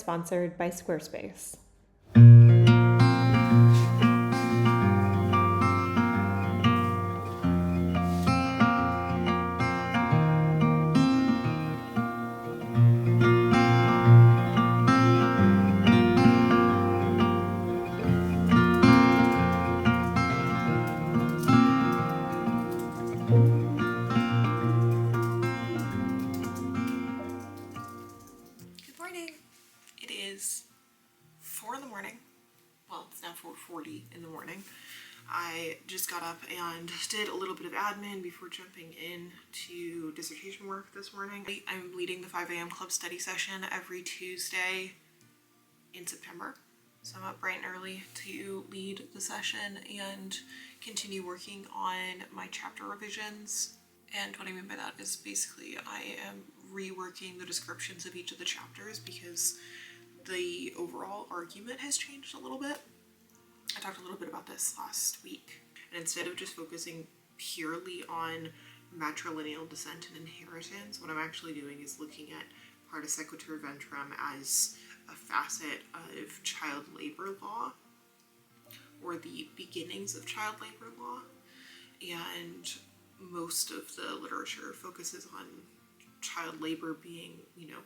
sponsored by Squarespace. Good morning. It is 4 in the morning. Well, it's now 4:40 in the morning. I just got up and did a little bit of admin before jumping in to dissertation work this morning. I'm leading the 5 a.m. club study session every Tuesday in September. So I'm up bright and early to lead the session and continue working on my chapter revisions. And what I mean by that is basically I am reworking the descriptions of each of the chapters because the overall argument has changed a little bit. I talked a little bit about this last week. And instead of just focusing purely on matrilineal descent and inheritance, what I'm actually doing is looking at parta sequitur ventrum as a facet of child labor law, or the beginnings of child labor law. And most of the literature focuses on child labor being,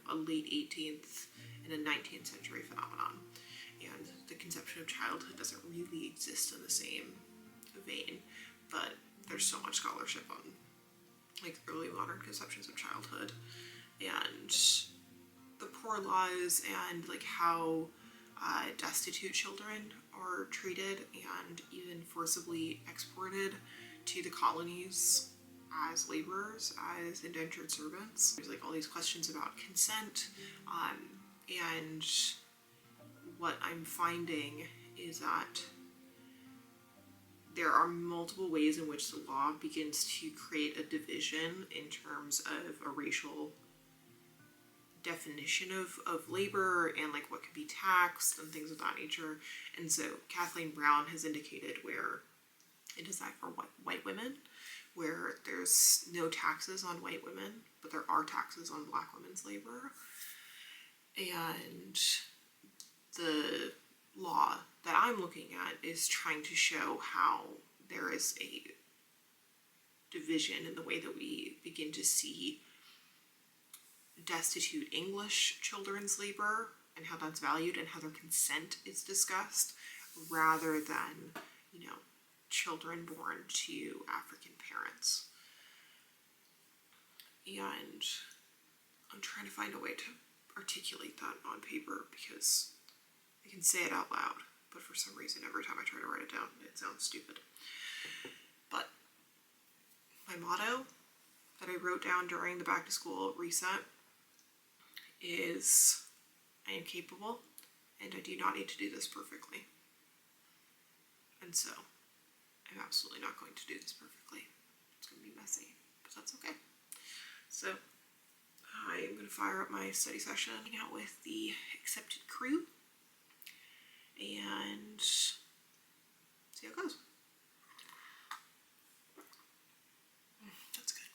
a late 18th and a 19th century phenomenon. And the conception of childhood doesn't really exist in the same vein, but there's so much scholarship on early modern conceptions of childhood and the poor laws and how destitute children are treated and even forcibly exported to the colonies as laborers, as indentured servants. There's all these questions about consent, and what I'm finding is that there are multiple ways in which the law begins to create a division in terms of a racial definition of labor and what could be taxed and things of that nature. And so Kathleen Brown has indicated where it is that for white women, where there's no taxes on white women, but there are taxes on black women's labor. And the law that I'm looking at is trying to show how there is a division in the way that we begin to see destitute English children's labor and how that's valued and how their consent is discussed, rather than, children born to African parents. And I'm trying to find a way to articulate that on paper because I can say it out loud, but for some reason every time I try to write it down, it sounds stupid. But my motto that I wrote down during the back to school reset is, I am capable and I do not need to do this perfectly. And so I'm absolutely not going to do this perfectly. It's going to be messy, but that's okay. So I am going to fire up my study session, hang out with the accepted crew, and see how it goes. That's good.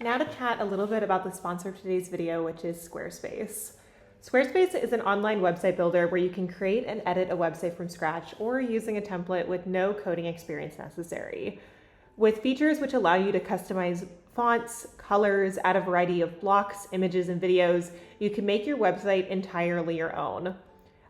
Now to chat a little bit about the sponsor of today's video, which is Squarespace. Squarespace is an online website builder where you can create and edit a website from scratch or using a template with no coding experience necessary. With features which allow you to customize fonts, colors, add a variety of blocks, images, and videos, you can make your website entirely your own.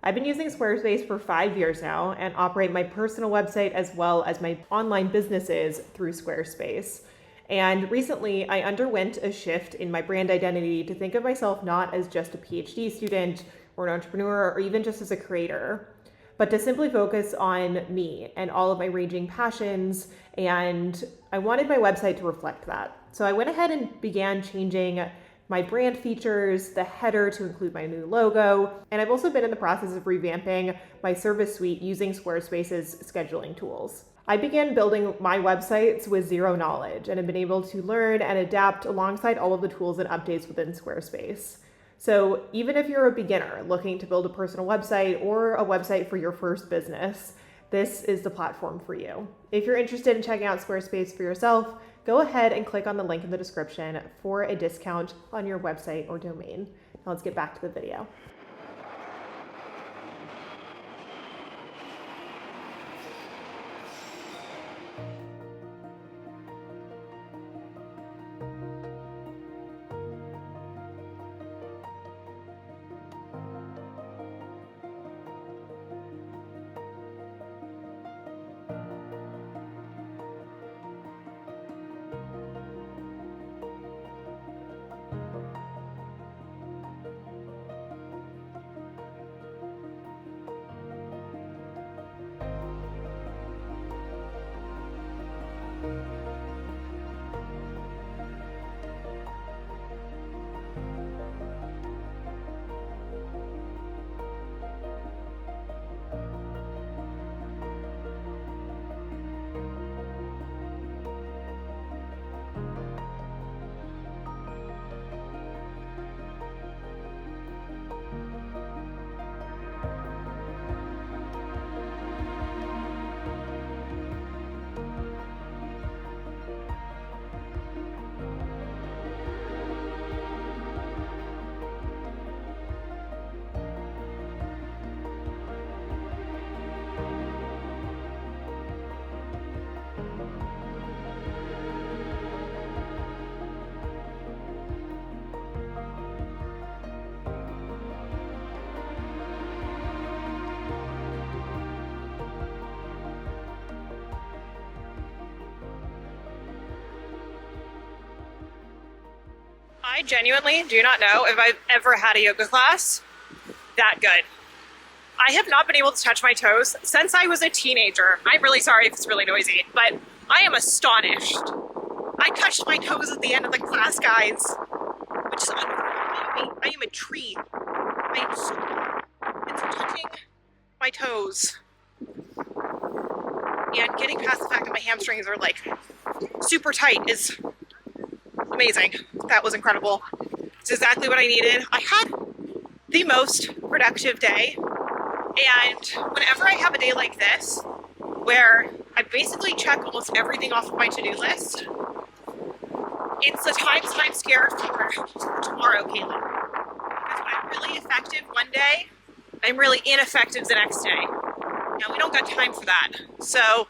I've been using Squarespace for 5 years now and operate my personal website as well as my online businesses through Squarespace. And recently, I underwent a shift in my brand identity to think of myself not as just a PhD student or an entrepreneur or even just as a creator, but to simply focus on me and all of my raging passions. And I wanted my website to reflect that. So I went ahead and began changing my brand features, the header to include my new logo, and I've also been in the process of revamping my service suite using Squarespace's scheduling tools. I began building my websites with zero knowledge and have been able to learn and adapt alongside all of the tools and updates within Squarespace. So even if you're a beginner looking to build a personal website or a website for your first business, this is the platform for you. If you're interested in checking out Squarespace for yourself, go ahead and click on the link in the description for a discount on your website or domain. Now let's get back to the video. I genuinely do not know if I've ever had a yoga class that good. I have not been able to touch my toes since I was a teenager. I'm really sorry if it's really noisy, but I am astonished. I touched my toes at the end of the class, guys, which is unreal. I am a tree. I am so it's touching my toes and getting past the fact that my hamstrings are like super tight is amazing. That was incredible. It's exactly what I needed. I had the most productive day, and whenever I have a day like this where I basically check almost everything off of my to-do list, it's the times that I'm scared for tomorrow, Kaelyn. Because when I'm really effective one day, I'm really ineffective the next day. Now, we don't got time for that. So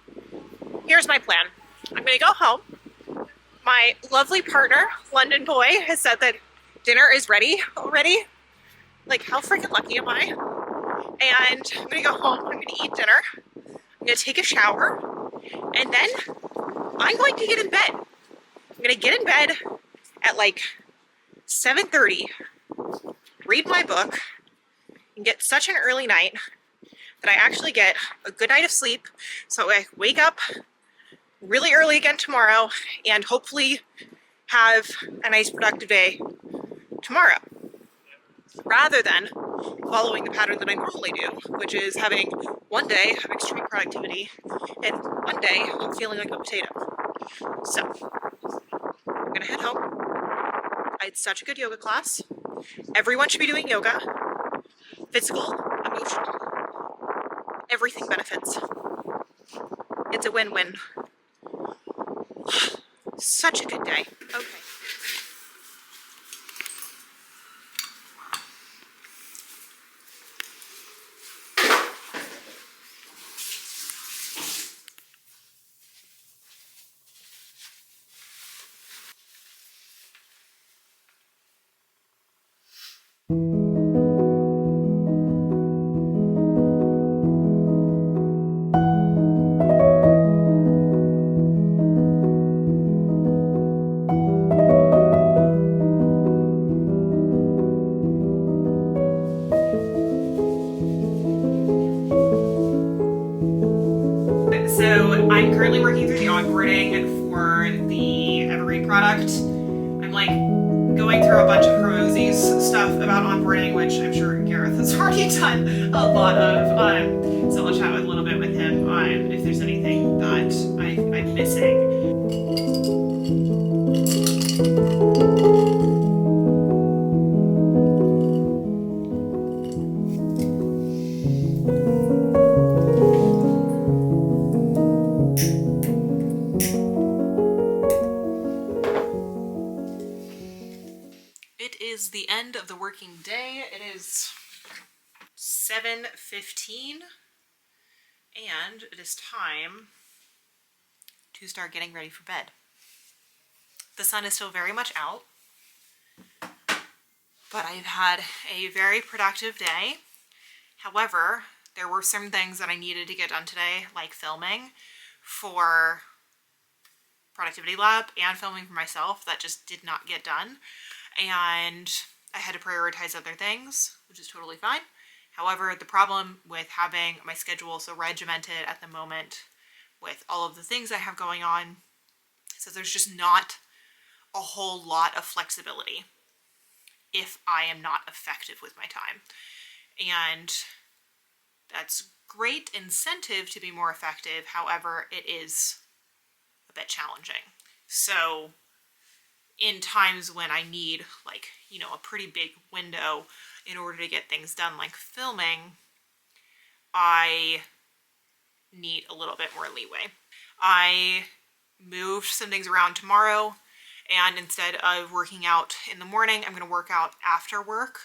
here's my plan. I'm going to go home. My lovely partner, London Boy, has said that dinner is ready already. Like, how freaking lucky am I? And I'm going to go home. I'm going to eat dinner. I'm going to take a shower. And then I'm going to get in bed. I'm going to get in bed at like 7:30, read my book, and get such an early night that I actually get a good night of sleep. So I wake up really early again tomorrow and hopefully have a nice productive day tomorrow, rather than following the pattern that I normally do, which is having one day of extreme productivity and one day of feeling like a potato. So I'm gonna head home. I had such a good yoga class. Everyone should be doing yoga. Physical, emotional, everything benefits. It's a win-win. Such a good day. Okay. I'm like going through a bunch of Hermosi's stuff about onboarding, which I'm sure Gareth has already done a lot of. So I'll chat a little bit with him if there's anything that I'm missing. It is the end of the working day. It is 7:15 and it is time to start getting ready for bed. The sun is still very much out, but I've had a very productive day. However, there were some things that I needed to get done today, like filming for Productivity Lab and filming for myself, that just did not get done. And I had to prioritize other things, which is totally fine. However, the problem with having my schedule so regimented at the moment with all of the things I have going on, so there's just not a whole lot of flexibility if I am not effective with my time. And that's great incentive to be more effective. However, it is a bit challenging. So in times when I need, like, you know, a pretty big window in order to get things done, like filming, I need a little bit more leeway. I moved some things around tomorrow, and instead of working out in the morning, I'm going to work out after work.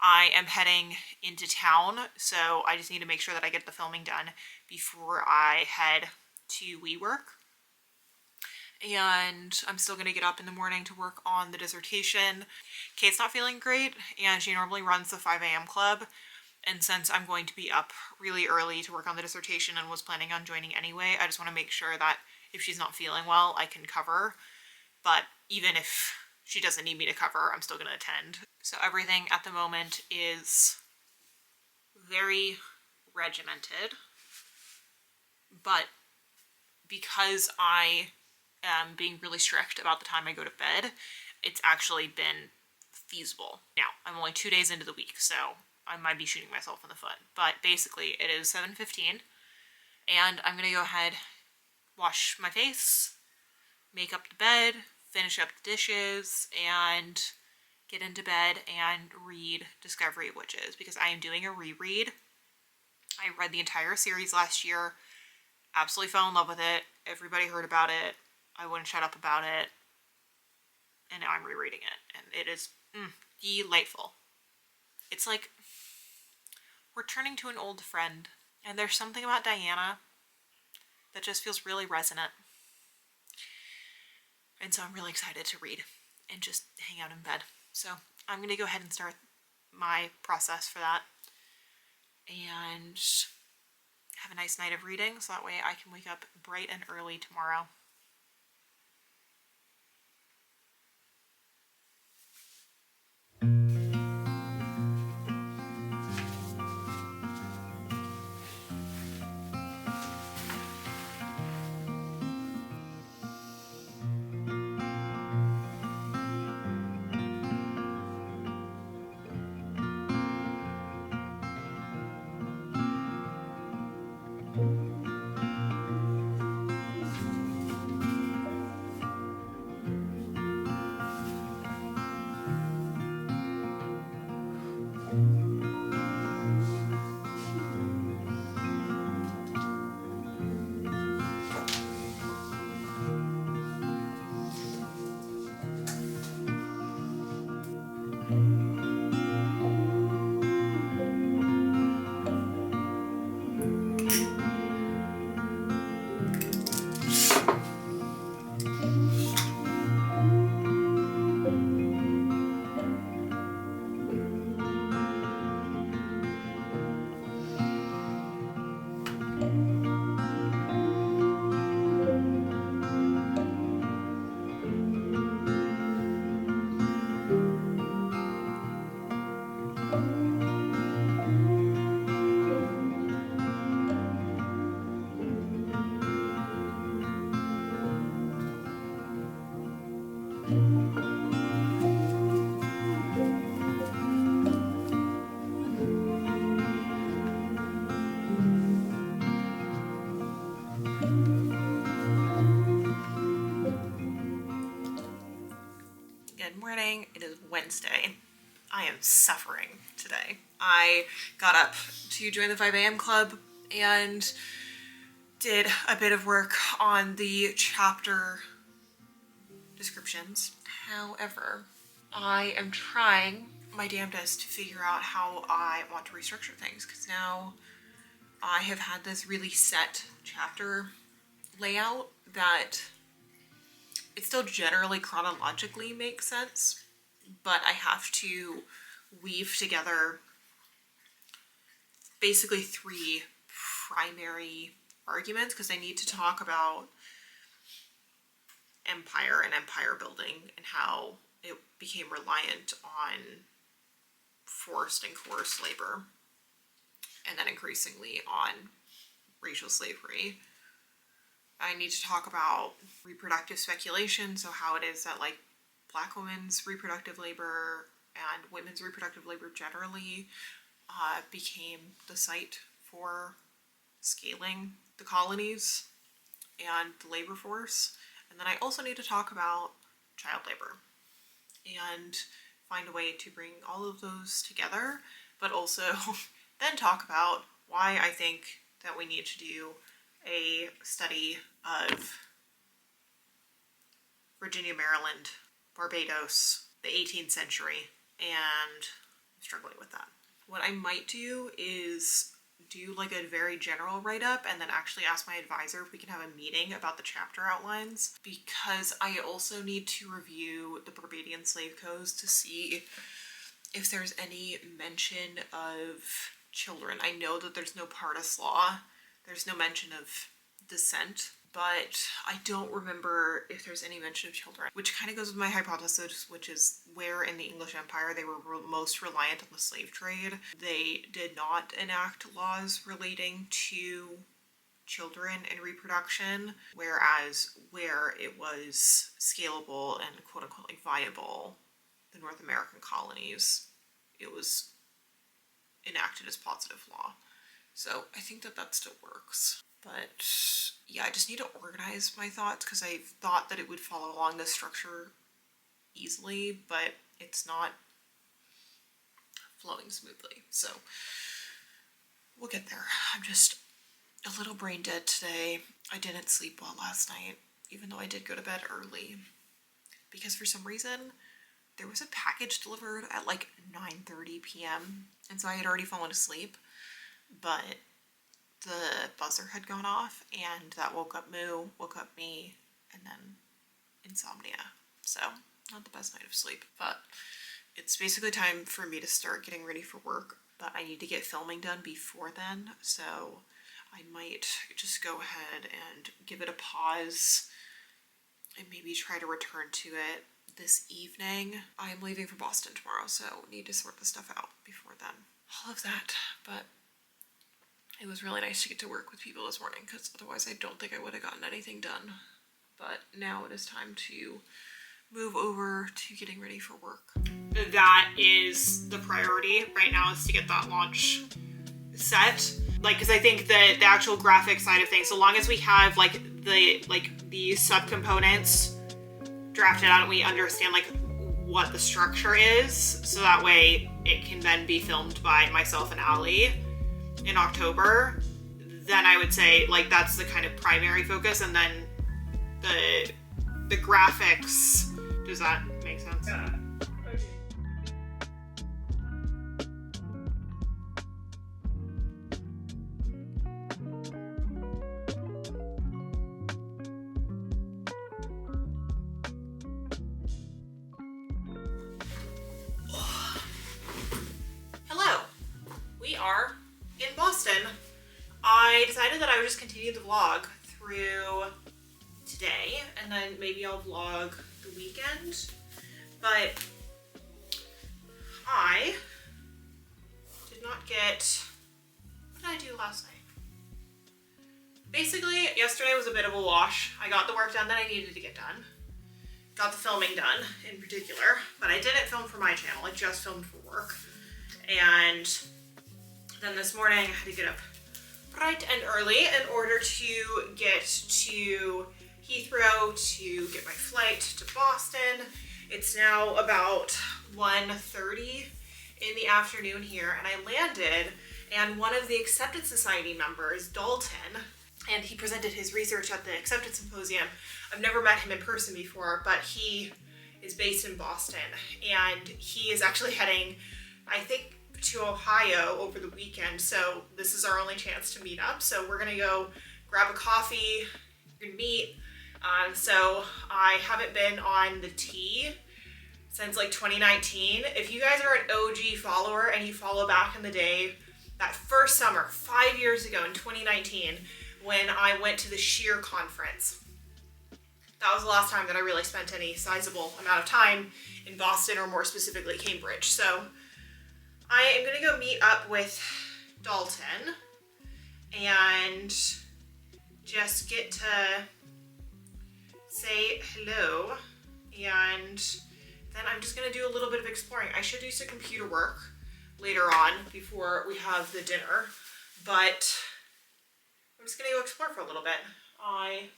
I am heading into town, so I just need to make sure that I get the filming done before I head to WeWork. And I'm still going to get up in the morning to work on the dissertation. Kate's not feeling great, and she normally runs the 5 a.m. club. And since I'm going to be up really early to work on the dissertation and was planning on joining anyway, I just want to make sure that if she's not feeling well, I can cover. But even if she doesn't need me to cover, I'm still going to attend. So everything at the moment is very regimented. But because I am being really strict about the time I go to bed, it's actually been feasible. Now, I'm only 2 days into the week, so I might be shooting myself in the foot. But basically, it is 7:15, and I'm going to go ahead, wash my face, make up the bed, finish up the dishes, and get into bed and read Discovery of Witches, because I am doing a reread. I read the entire series last year, absolutely fell in love with it. Everybody heard about it. I wouldn't shut up about it. And now I'm rereading it. And it is delightful. It's like we're turning to an old friend. And there's something about Diana that just feels really resonant. And so I'm really excited to read and just hang out in bed. So I'm going to go ahead and start my process for that. And have a nice night of reading, so that way I can wake up bright and early tomorrow. Good morning. It is Wednesday. I am suffering today. I got up to join the 5 a.m. club and did a bit of work on the chapter descriptions. However, I am trying my damnedest to figure out how I want to restructure things, because now I have had this really set chapter layout that it still generally chronologically makes sense, but I have to weave together basically 3 primary arguments, because I need to talk about empire and empire building and how it became reliant on forced and coerced labor, and then increasingly on racial slavery. I need to talk about reproductive speculation, so how it is that like Black women's reproductive labor and women's reproductive labor generally became the site for scaling the colonies and the labor force. And then I also need to talk about child labor and find a way to bring all of those together, but also then talk about why I think that we need to do a study of Virginia, Maryland, Barbados, the 18th century, and I'm struggling with that. What I might do is do like a very general write-up and then actually ask my advisor if we can have a meeting about the chapter outlines, because I also need to review the Barbadian slave codes to see if there's any mention of children. I know that there's no Pardis law, there's no mention of descent, but I don't remember if there's any mention of children, which kind of goes with my hypothesis, which is where in the English Empire they were most reliant on the slave trade. They did not enact laws relating to children and reproduction, whereas where it was scalable and quote unquote like viable, the North American colonies, it was enacted as positive law. So I think that that still works. But yeah, I just need to organize my thoughts, because I thought that it would follow along this structure easily, but it's not flowing smoothly. So we'll get there. I'm just a little brain dead today. I didn't sleep well last night, even though I did go to bed early, because for some reason there was a package delivered at like 9:30 p.m. and so I had already fallen asleep, but the buzzer had gone off and that woke up me, and then insomnia. So not the best night of sleep, but it's basically time for me to start getting ready for work, but I need to get filming done before then. So I might just go ahead and give it a pause and maybe try to return to it this evening. I'm leaving for Boston tomorrow, so need to sort the stuff out before then. All of that, but it was really nice to get to work with people this morning, because otherwise I don't think I would have gotten anything done. But now it is time to move over to getting ready for work. That is the priority right now, is to get that launch set. Like, because I think that the actual graphic side of things, so long as we have like the subcomponents drafted out and we understand like what the structure is, so that way it can then be filmed by myself and Allie in October, then I would say like that's the kind of primary focus, and then the graphics. Does that make sense? Yeah. Hello. We are in Boston. I decided that I would just continue the vlog through today, and then maybe I'll vlog the weekend. But I did not get, what did I do last night? Basically, yesterday was a bit of a wash. I got the work done that I needed to get done. Got the filming done in particular, but I didn't film for my channel. I just filmed for work. And then this morning I had to get up bright and early in order to get to Heathrow to get my flight to Boston. It's now about 1:30 in the afternoon here, and I landed, and one of the Acceptance Society members, Dalton, and he presented his research at the Acceptance Symposium. I've never met him in person before, but he is based in Boston, and he is actually heading, I think, to Ohio over the weekend, so this is our only chance to meet up. So we're gonna go grab a coffee, we're gonna meet. So I haven't been on the T since like 2019. If you guys are an OG follower and you follow back in the day, that first summer, 5 years ago in 2019, when I went to the Sheer conference, that was the last time that I really spent any sizable amount of time in Boston, or more specifically Cambridge. So I am gonna go meet up with Dalton and just get to say hello, and then I'm just gonna do a little bit of exploring. I should do some computer work later on before we have the dinner, but I'm just gonna go explore for a little bit. I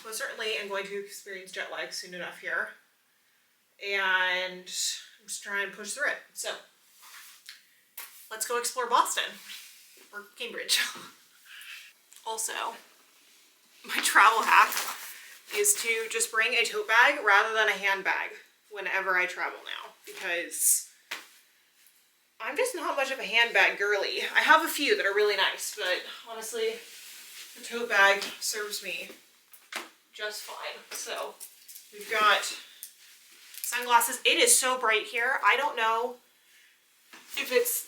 most certainly am going to experience jet lag soon enough here, and I'm just trying to push through it. So let's go explore Boston, or Cambridge. Also, my travel hack is to just bring a tote bag rather than a handbag whenever I travel now, because I'm just not much of a handbag girly. I have a few that are really nice, but honestly, the tote bag serves me just fine. So we've got sunglasses. It is so bright here. I don't know if it's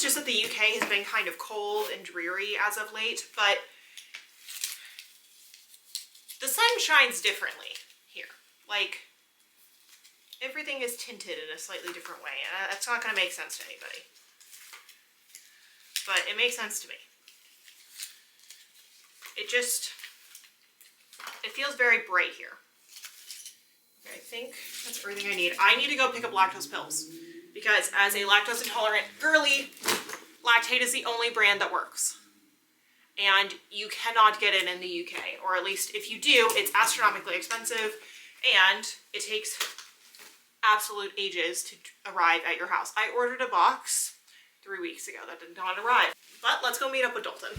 just that the UK has been kind of cold and dreary as of late, but the sun shines differently here. Like, everything is tinted in a slightly different way, and that's not going to make sense to anybody. But it makes sense to me. It feels very bright here. Okay, I think that's everything I need. I need to go pick up lactose pills, because as a lactose intolerant girly, Lactate is the only brand that works. And you cannot get it in the UK, or at least if you do, it's astronomically expensive, and it takes absolute ages to arrive at your house. I ordered a box 3 weeks ago that did not arrive, but let's go meet up with Dalton.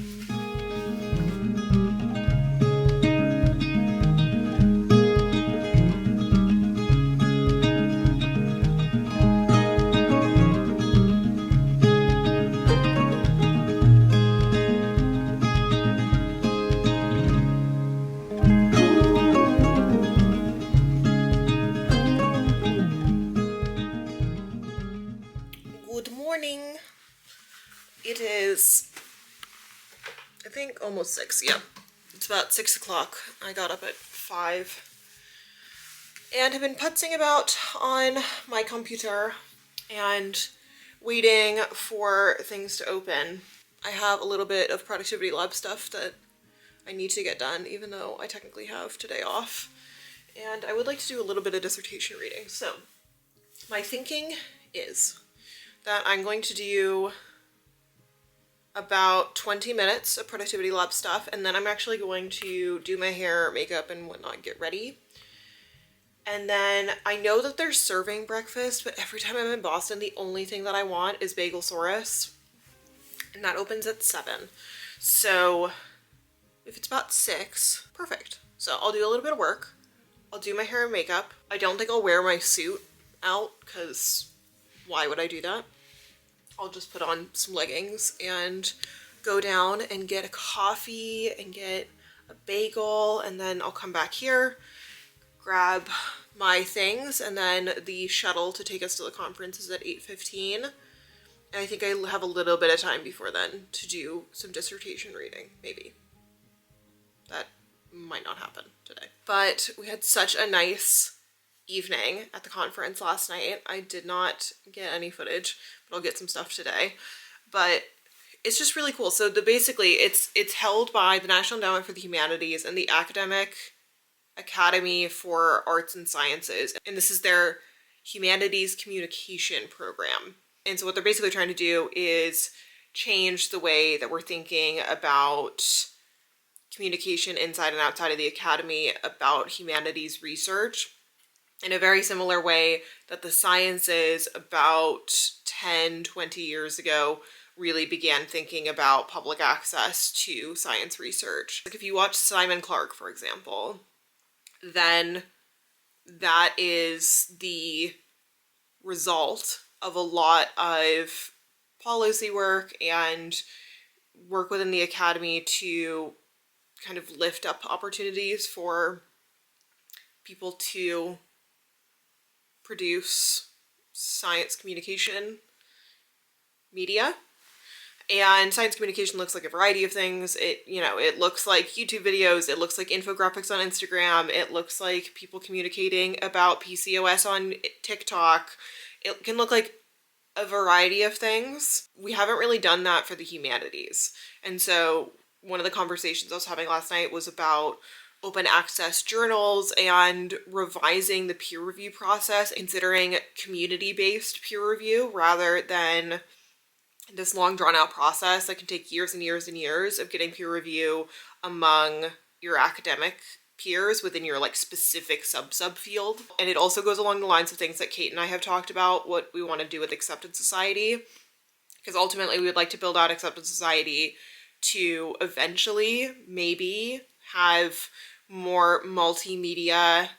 Good morning. It is, I think, almost 6. Yeah, it's about 6 o'clock. I got up at 5 and have been putzing about on my computer and waiting for things to open. I have a little bit of productivity lab stuff that I need to get done, even though I technically have today off. And I would like to do a little bit of dissertation reading. So my thinking is that I'm going to do about 20 minutes of productivity lab stuff, and then I'm actually going to do my hair, makeup, and whatnot, get ready. And then I know that they're serving breakfast, but every time I'm in Boston, the only thing that I want is Bagelsaurus, and that opens at 7. So if it's about 6, perfect. So I'll do a little bit of work. I'll do my hair and makeup. I don't think I'll wear my suit out, because why would I do that? I'll just put on some leggings and go down and get a coffee and get a bagel, and then I'll come back here, grab my things, and then the shuttle to take us to the conference is at 8:15. And I think I have a little bit of time before then to do some dissertation reading, maybe. That might not happen today. But we had such a nice evening at the conference last night. I did not get any footage, but I'll get some stuff today. But it's just really cool. So basically it's held by the National Endowment for the Humanities and the Academic Academy for Arts and Sciences. And this is their Humanities Communication Program. And so what they're basically trying to do is change the way that we're thinking about communication inside and outside of the academy about humanities research. in a very similar way that the sciences about 10, 20 years ago really began thinking about public access to science research. Like if you watch Simon Clark, for example, then that is the result of a lot of policy work and work within the academy to kind of lift up opportunities for people to produce science communication media. And science communication looks like a variety of things. It looks like YouTube videos, it looks like infographics on Instagram, it looks like people communicating about PCOS on TikTok. It can look like a variety of things. We haven't really done that for the humanities. And so one of the conversations I was having last night was about open access journals and revising the peer review process, considering community-based peer review rather than this long drawn out process that can take years and years and years of getting peer review among your academic peers within your like specific subfield. And it also goes along the lines of things that Kate and I have talked about, what we want to do with Acceptance Society, because ultimately we would like to build out Acceptance Society to eventually maybe have more multimedia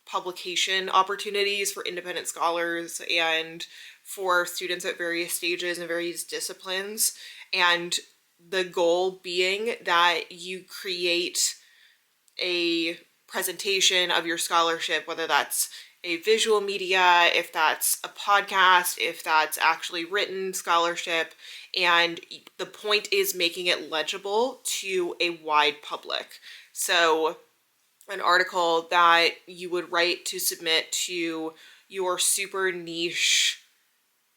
publication opportunities for independent scholars and for students at various stages and various disciplines. And the goal being that you create a presentation of your scholarship, whether that's a visual media, if that's a podcast, if that's actually written scholarship, and the point is making it legible to a wide public. So an article that you would write to submit to your super niche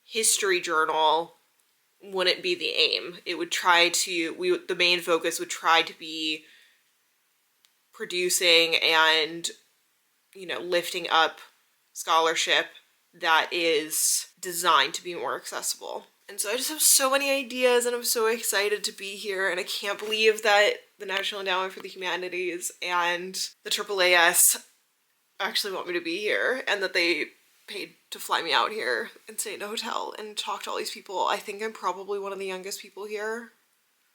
history journal wouldn't be the aim. It would try to, the main focus would try to be producing and, lifting up scholarship that is designed to be more accessible. And so I just have so many ideas and I'm so excited to be here, and I can't believe that the National Endowment for the Humanities and the AAAS actually want me to be here and that they paid to fly me out here and stay in a hotel and talk to all these people. I think I'm probably one of the youngest people here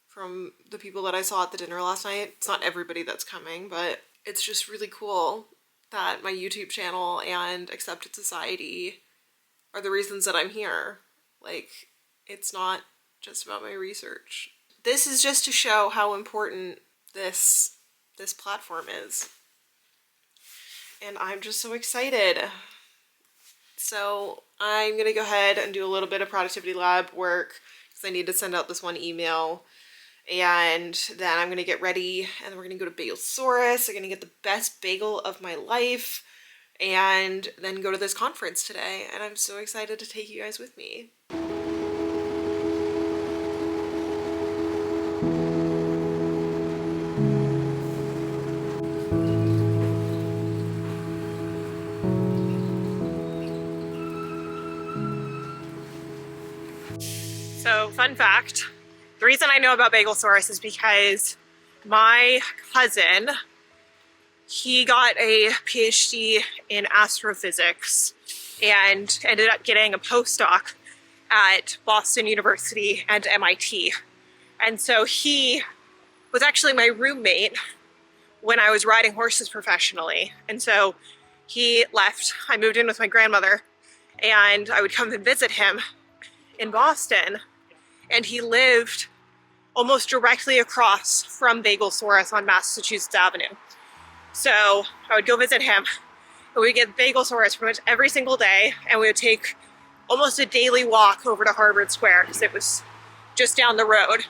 from the people that I saw at the dinner last night. It's not everybody that's coming, but it's just really cool that my YouTube channel and Accepted Society are the reasons that I'm here. Like, it's not just about my research. This is just to show how important this platform is. And I'm just so excited. So I'm gonna go ahead and do a little bit of productivity lab work because I need to send out this one email. And then I'm gonna get ready and then we're gonna go to Bagelsaurus. I'm gonna get the best bagel of my life and then go to this conference today. And I'm so excited to take you guys with me. So, fun fact, the reason I know about Bagelsaurus is because my cousin, he got a PhD in astrophysics and ended up getting a postdoc at Boston University and MIT. And so he was actually my roommate when I was riding horses professionally. And so he left, I moved in with my grandmother, and I would come and visit him in Boston. And he lived almost directly across from Bagelsaurus on Massachusetts Avenue. So I would go visit him, and we'd get Bagelsaurus pretty much every single day, and we would take almost a daily walk over to Harvard Square because it was just down the road.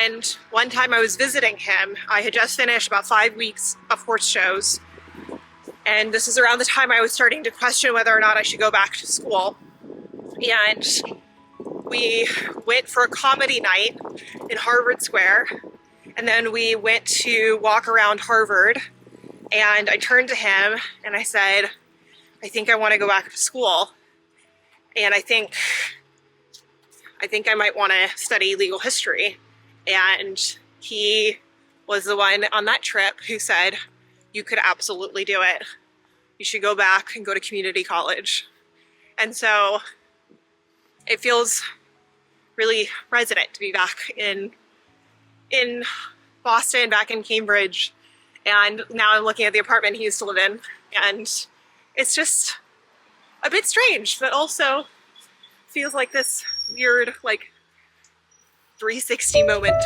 And one time I was visiting him, I had just finished about 5 weeks of horse shows, and this is around the time I was starting to question whether or not I should go back to school. And we went for a comedy night in Harvard Square, and then we went to walk around Harvard, and I turned to him and I said, I think I want to go back to school, and I think I might want to study legal history. And he was the one on that trip who said, you could absolutely do it. you should go back and go to community college. And so it feels really resonant to be back in Boston, back in Cambridge. And now I'm looking at the apartment he used to live in. And it's just a bit strange, but also feels like this weird, like, 360 moment.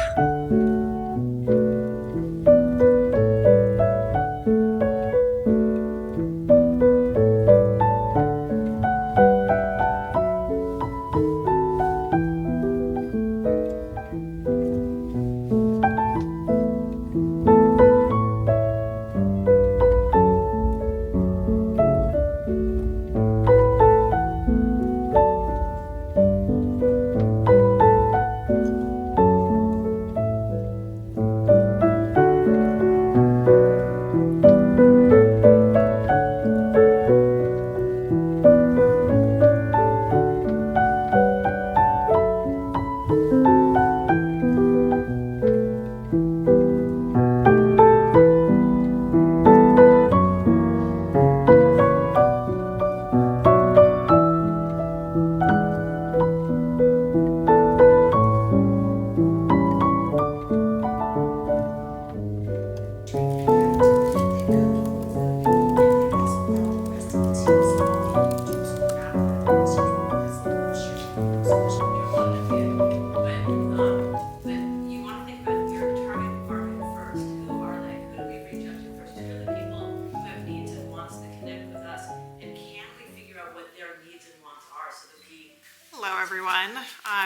Hello everyone.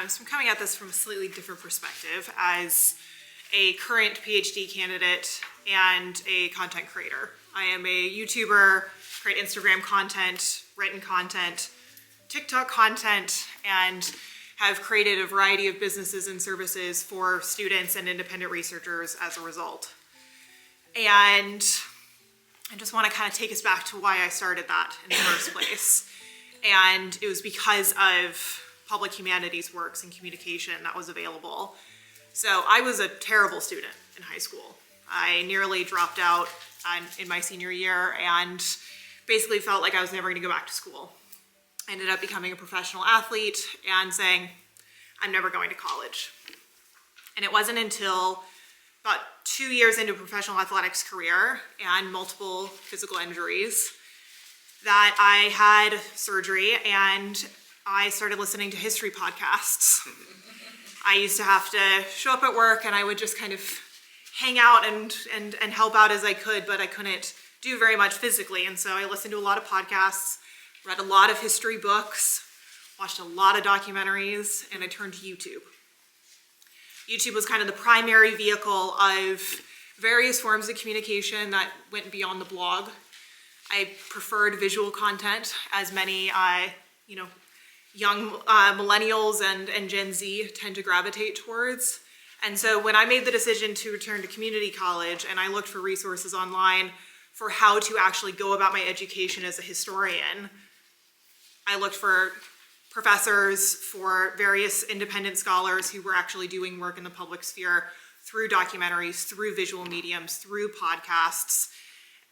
So I'm coming at this from a slightly different perspective as a current PhD candidate and a content creator. I am a YouTuber, create Instagram content, written content, TikTok content, and have created a variety of businesses and services for students and independent researchers as a result. And I just want to kind of take us back to why I started that in the first place. And it was because of public humanities works and communication that was available. So I was a terrible student in high school. I nearly dropped out in my senior year and basically felt like I was never going to go back to school. I ended up becoming a professional athlete and saying, I'm never going to college. And it wasn't until about 2 years into a professional athletics career and multiple physical injuries that I had surgery and I started listening to history podcasts. I used to have to show up at work and I would just kind of hang out and help out as I could, but I couldn't do very much physically. And so I listened to a lot of podcasts, read a lot of history books, watched a lot of documentaries, and I turned to YouTube. YouTube was kind of the primary vehicle of various forms of communication that went beyond the blog. I preferred visual content, as many young millennials and Gen Z tend to gravitate towards. And so when I made the decision to return to community college and I looked for resources online for how to actually go about my education as a historian, I looked for professors, for various independent scholars who were actually doing work in the public sphere through documentaries, through visual mediums, through podcasts.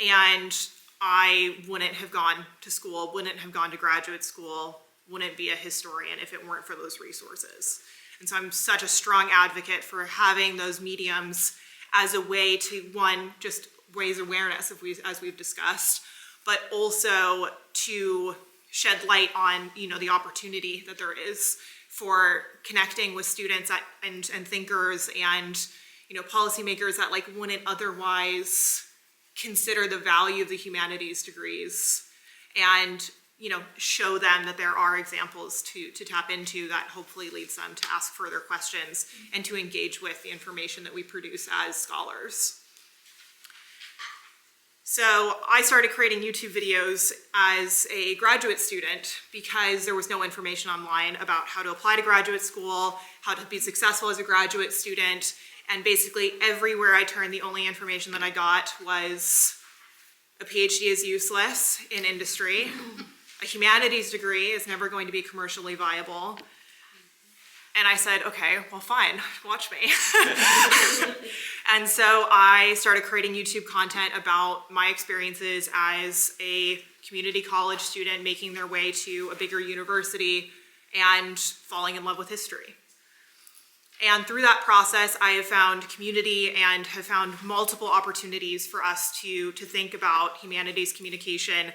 And I wouldn't have gone to school, wouldn't have gone to graduate school, wouldn't be a historian if it weren't for those resources. And so I'm such a strong advocate for having those mediums as a way to, one, just raise awareness, as we've discussed, but also to shed light on, the opportunity that there is for connecting with students and thinkers and, policymakers that wouldn't otherwise consider the value of the humanities degrees and show them that there are examples to tap into that hopefully leads them to ask further questions and to engage with the information that we produce as scholars. So I started creating YouTube videos as a graduate student because there was no information online about how to apply to graduate school, how to be successful as a graduate student, and basically everywhere I turned, the only information that I got was a PhD is useless in industry. A humanities degree is never going to be commercially viable. And I said, okay, well, fine, watch me. And so I started creating YouTube content about my experiences as a community college student making their way to a bigger university and falling in love with history. And through that process, I have found community and have found multiple opportunities for us to think about humanities communication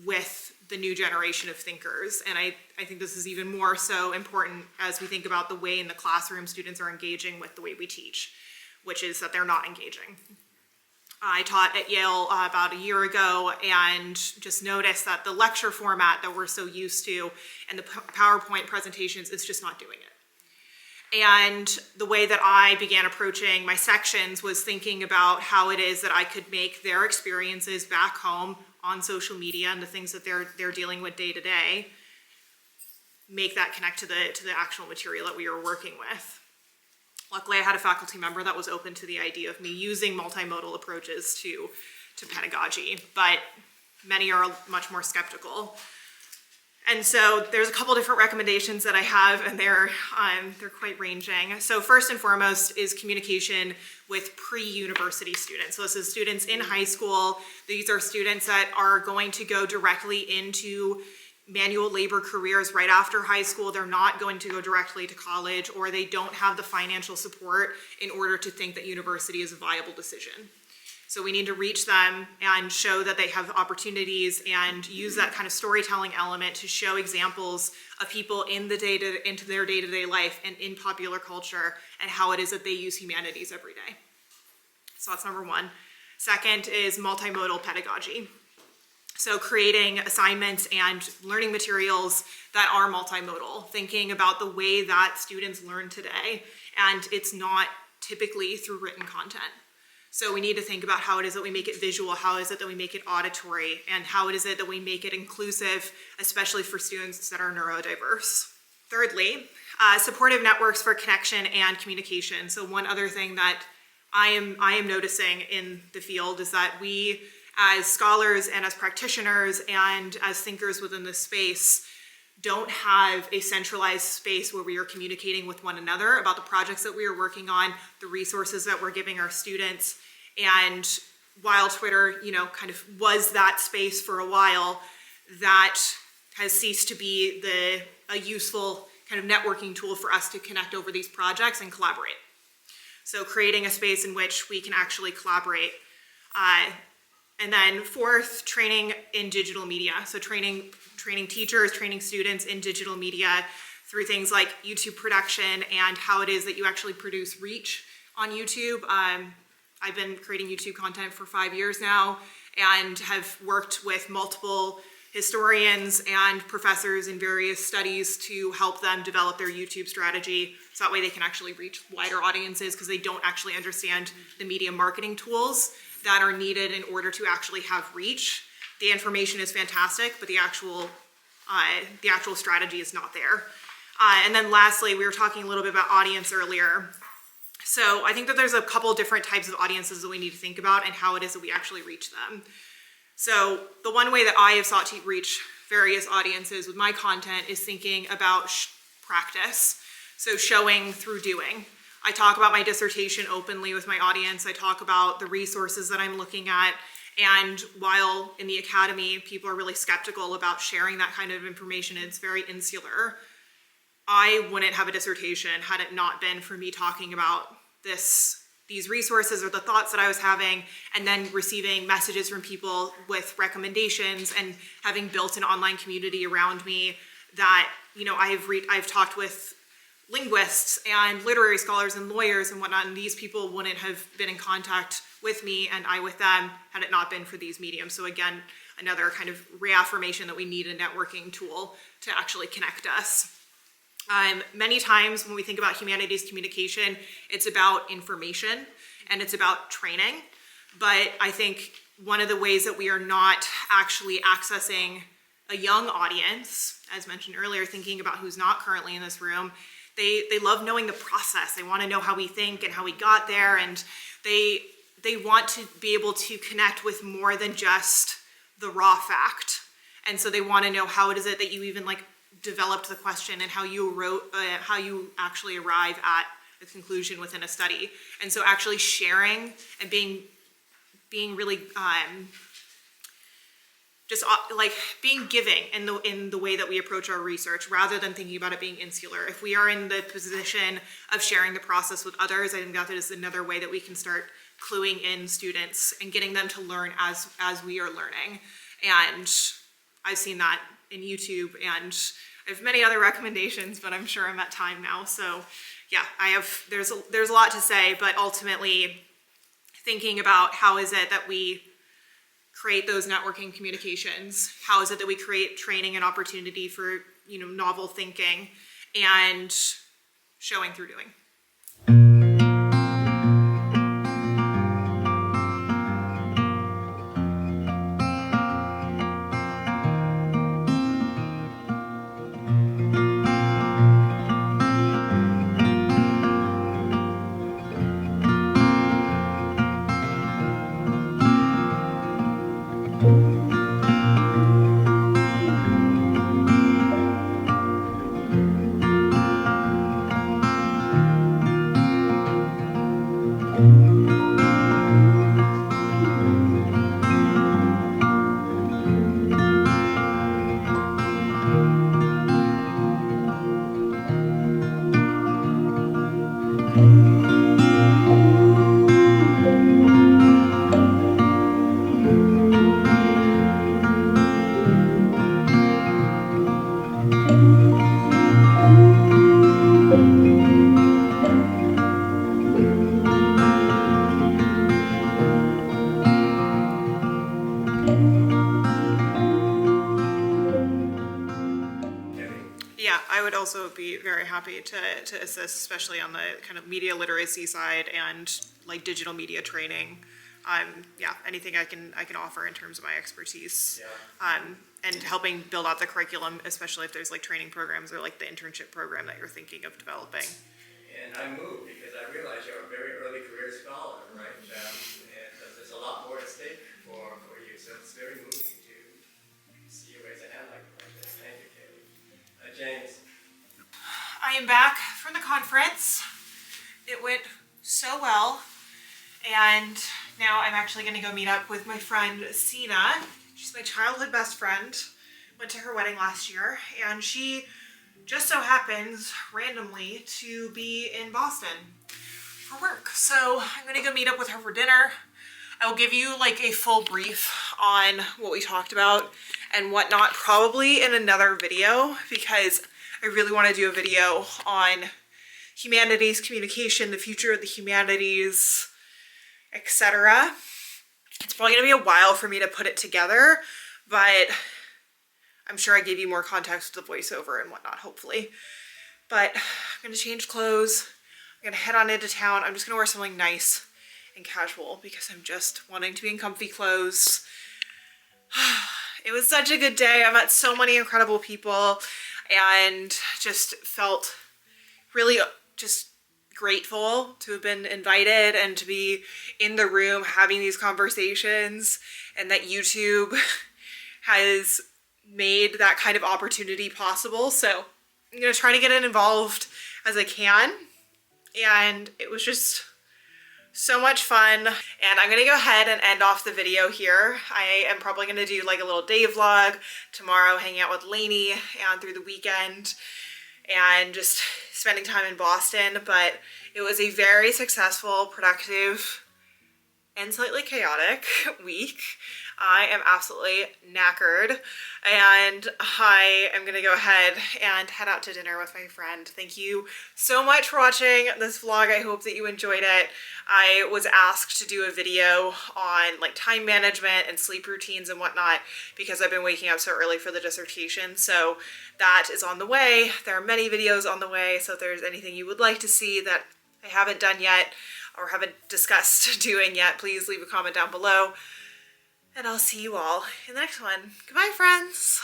with the new generation of thinkers. And I think this is even more so important as we think about the way in the classroom students are engaging with the way we teach, which is that they're not engaging. I taught at Yale about a year ago and just noticed that the lecture format that we're so used to and the PowerPoint presentations is just not doing it. And the way that I began approaching my sections was thinking about how it is that I could make their experiences back home on social media and the things that they're dealing with day to day, make that connect to the actual material that we were working with. Luckily, I had a faculty member that was open to the idea of me using multimodal approaches to pedagogy, but many are much more skeptical. And so there's a couple different recommendations that I have, and they're quite ranging. So first and foremost is communication with pre-university students. So this is students in high school. These are students that are going to go directly into manual labor careers right after high school. They're not going to go directly to college, or they don't have the financial support in order to think that university is a viable decision. So we need to reach them and show that they have opportunities and use that kind of storytelling element to show examples of people into their day-to-day life and in popular culture and how it is that they use humanities every day. So that's number one. Second is multimodal pedagogy. So creating assignments and learning materials that are multimodal, thinking about the way that students learn today, and it's not typically through written content. So we need to think about how it is that we make it visual, how is it that we make it auditory, and how it is it that we make it inclusive, especially for students that are neurodiverse. Thirdly, supportive networks for connection and communication. So one other thing that I am noticing in the field is that we, as scholars and as practitioners and as thinkers within this space, don't have a centralized space where we are communicating with one another about the projects that we are working on, the resources that we're giving our students. And while Twitter, kind of was that space for a while, that has ceased to be a useful kind of networking tool for us to connect over these projects and collaborate. So creating a space in which we can actually collaborate. And then fourth, training in digital media. So training teachers, training students in digital media through things like YouTube production and how it is that you actually produce reach on YouTube. I've been creating YouTube content for 5 years now and have worked with multiple historians and professors in various studies to help them develop their YouTube strategy so that way they can actually reach wider audiences because they don't actually understand the media marketing tools that are needed in order to actually have reach. The information is fantastic, but the actual strategy is not there. And then lastly, we were talking a little bit about audience earlier. So I think that there's a couple different types of audiences that we need to think about and how it is that we actually reach them. So the one way that I have sought to reach various audiences with my content is thinking about practice. So showing through doing. I talk about my dissertation openly with my audience. I talk about the resources that I'm looking at. And while in the academy, people are really skeptical about sharing that kind of information, it's very insular. I wouldn't have a dissertation had it not been for me talking about these resources or the thoughts that I was having, and then receiving messages from people with recommendations and having built an online community around me that, I've talked with linguists and literary scholars and lawyers and whatnot, and these people wouldn't have been in contact with me and I with them had it not been for these mediums. So again, another kind of reaffirmation that we need a networking tool to actually connect us. Many times when we think about humanities communication, it's about information and it's about training. But I think one of the ways that we are not actually accessing a young audience, as mentioned earlier, thinking about who's not currently in this room, they love knowing the process. They want to know how we think and how we got there, and they want to be able to connect with more than just the raw fact. And so they want to know how it is that you even developed the question and how you wrote, how you actually arrive at the conclusion within a study. And so actually sharing and being really just like being giving in the way that we approach our research, rather than thinking about it being insular. If we are in the position of sharing the process with others, I think that is another way that we can start cluing in students and getting them to learn as we are learning. And I've seen that in YouTube, and I have many other recommendations, but I'm sure I'm at time now. So yeah, there's a lot to say, but ultimately thinking about how is it that we create those networking communications? How is it that we create training and opportunity for, novel thinking, and showing through doing? Yeah, I would also be very happy to assist, especially on the kind of media literacy side and like digital media training. Yeah, anything I can offer in terms of my expertise. Yeah. And helping build out the curriculum, especially if there's like training programs or like the internship program that you're thinking of developing. And I'm moved because I realize you're a very early career scholar, right? And there's a lot more at stake for you, so it's very moving to see you raise a hand like this. Thank you, Kaelyn. James. I am back from the conference. It went so well, and now I'm actually going to go meet up with my friend Sina. She's my childhood best friend. Went to her wedding last year, and she just so happens randomly to be in Boston for work. So I'm going to go meet up with her for dinner. I will give you like a full brief on what we talked about and whatnot, probably in another video, because I really want to do a video on humanities communication, the future of the humanities, etc. It's probably going to be a while for me to put it together, but I'm sure I gave you more context with the voiceover and whatnot, hopefully. But I'm going to change clothes. I'm going to head on into town. I'm just going to wear something nice and casual because I'm just wanting to be in comfy clothes. It was such a good day. I met so many incredible people and just felt really just grateful to have been invited and to be in the room having these conversations, and that YouTube has made that kind of opportunity possible. So I'm going to try to get involved as I can. And it was just so much fun. And I'm going to go ahead and end off the video here. I am probably going to do like a little day vlog tomorrow, hanging out with Lainey and through the weekend and just spending time in Boston. But it was a very successful, productive, and slightly chaotic week. I am absolutely knackered, and I am gonna go ahead and head out to dinner with my friend. Thank you so much for watching this vlog. I hope that you enjoyed it. I was asked to do a video on like time management and sleep routines and whatnot because I've been waking up so early for the dissertation. So that is on the way. There are many videos on the way. So if there's anything you would like to see that I haven't done yet or haven't discussed doing yet, please leave a comment down below. And I'll see you all in the next one. Goodbye, friends.